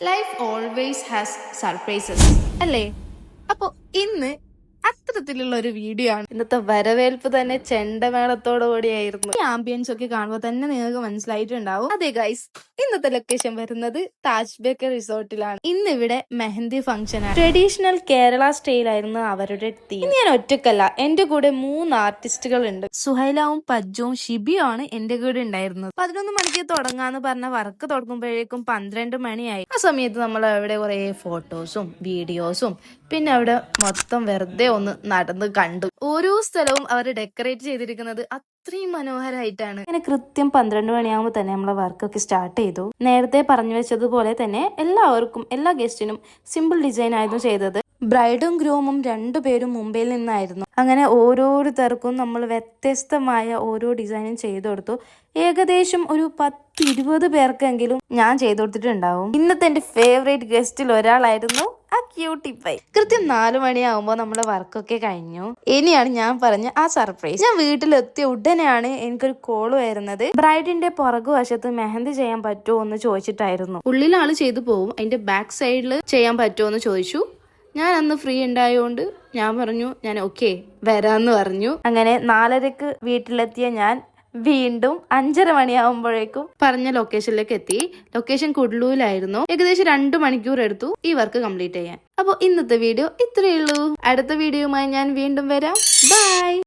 Life always has surprises അല്ലേ? അപ്പൊ ഇന്ന് അത്തരത്തിലുള്ള ഒരു വീഡിയോ ആണ്. ഇന്നത്തെ വരവേൽപ്പ് തന്നെ ചെണ്ടമേളത്തോടു കൂടിയായിരുന്നു. ഈ ആംബിയൻസ് ഒക്കെ കാണുമ്പോൾ തന്നെ നിങ്ങൾക്ക് മനസ്സിലായിട്ടുണ്ടാവും. അതെ ഗൈസ്, ഇന്നത്തെ ലൊക്കേഷൻ വരുന്നത് താജ് ബേക്കർ റിസോർട്ടിലാണ്. ഇന്ന് ഇവിടെ മെഹന്തി ഫംഗ്ഷൻ ആണ്. ട്രഡീഷണൽ കേരള സ്റ്റൈൽ ആയിരുന്നു അവരുടെ തീം. ഞാൻ ഒറ്റക്കല്ല, എന്റെ കൂടെ 3 ആർട്ടിസ്റ്റുകൾ ഉണ്ട്. സുഹൈലാവും പജ്ജുവും ഷിബിയും ആണ് എന്റെ കൂടെ ഉണ്ടായിരുന്നത്. 11 മണിക്ക് തുടങ്ങാന്ന് പറഞ്ഞ വർക്ക് തുടങ്ങുമ്പോഴേക്കും 12 മണിയായി. ആ സമയത്ത് നമ്മൾ അവിടെ കുറെ ഫോട്ടോസും വീഡിയോസും പിന്നെ അവിടെ മൊത്തം വെറുതെ ഒന്ന് നടന്ന് കണ്ടു. ഓരോ സ്ഥലവും അവർ ഡെക്കറേറ്റ് ചെയ്തിരിക്കുന്നത് അത്രയും മനോഹരമായിട്ടാണ്. അങ്ങനെ കൃത്യം 12 മണിയാകുമ്പോൾ തന്നെ നമ്മളെ വർക്കൊക്കെ സ്റ്റാർട്ട് ചെയ്തു. നേരത്തെ പറഞ്ഞു വെച്ചതുപോലെ തന്നെ എല്ലാവർക്കും എല്ലാ ഗസ്റ്റിനും സിമ്പിൾ ഡിസൈൻ ആയിരുന്നു ചെയ്തത്. ബ്രൈഡും ഗ്രൂമും 2 പേരും മുംബൈയിൽ നിന്നായിരുന്നു. അങ്ങനെ ഓരോരുത്തർക്കും നമ്മൾ വ്യത്യസ്തമായ ഓരോ ഡിസൈനും ചെയ്തു കൊടുത്തു. ഏകദേശം ഒരു 10-20 പേർക്കെങ്കിലും ഞാൻ ചെയ്തു കൊടുത്തിട്ടുണ്ടാവും. ഇന്നത്തെ എന്റെ ഫേവറേറ്റ് ഗസ്റ്റിൽ ഒരാളായിരുന്നു ആ ക്യൂട്ടി പൈ. കൃത്യം 4 മണിയാകുമ്പോൾ നമ്മളെ വർക്കൊക്കെ കഴിഞ്ഞു. ഇനിയാണ് ഞാൻ പറഞ്ഞ ആ സർപ്രൈസ്. ഞാൻ വീട്ടിലെത്തിയ ഉടനെയാണ് എനിക്കൊരു കോള് വരുന്നത്. ബ്രൈഡിന്റെ പുറകുവശത്ത് മെഹന്തി ചെയ്യാൻ പറ്റുമോ എന്ന് ചോദിച്ചിട്ടായിരുന്നു. ഉള്ളിൽ ആള് ചെയ്തു പോവും, അതിന്റെ ബാക്ക് സൈഡിൽ ചെയ്യാൻ പറ്റുമോ എന്ന് ചോദിച്ചു. ഞാൻ അന്ന് ഫ്രീ ഉണ്ടായതുകൊണ്ട് ഞാൻ പറഞ്ഞു ഞാൻ ഓക്കെ വരാന്ന് പറഞ്ഞു. അങ്ങനെ 4:30 വീട്ടിലെത്തിയ ഞാൻ വീണ്ടും 5:30 മണിയാകുമ്പോഴേക്കും പറഞ്ഞ ലൊക്കേഷനിലേക്ക് എത്തി. ലൊക്കേഷൻ കുഡ്ലൂലായിരുന്നു. ഏകദേശം 2 മണിക്കൂർ എടുത്തു ഈ വർക്ക് കംപ്ലീറ്റ് ചെയ്യാൻ. അപ്പോൾ ഇന്നത്തെ വീഡിയോ ഇത്രയേ ഉള്ളൂ. അടുത്ത വീഡിയോയുമായി ഞാൻ വീണ്ടും വരാം. ബൈ.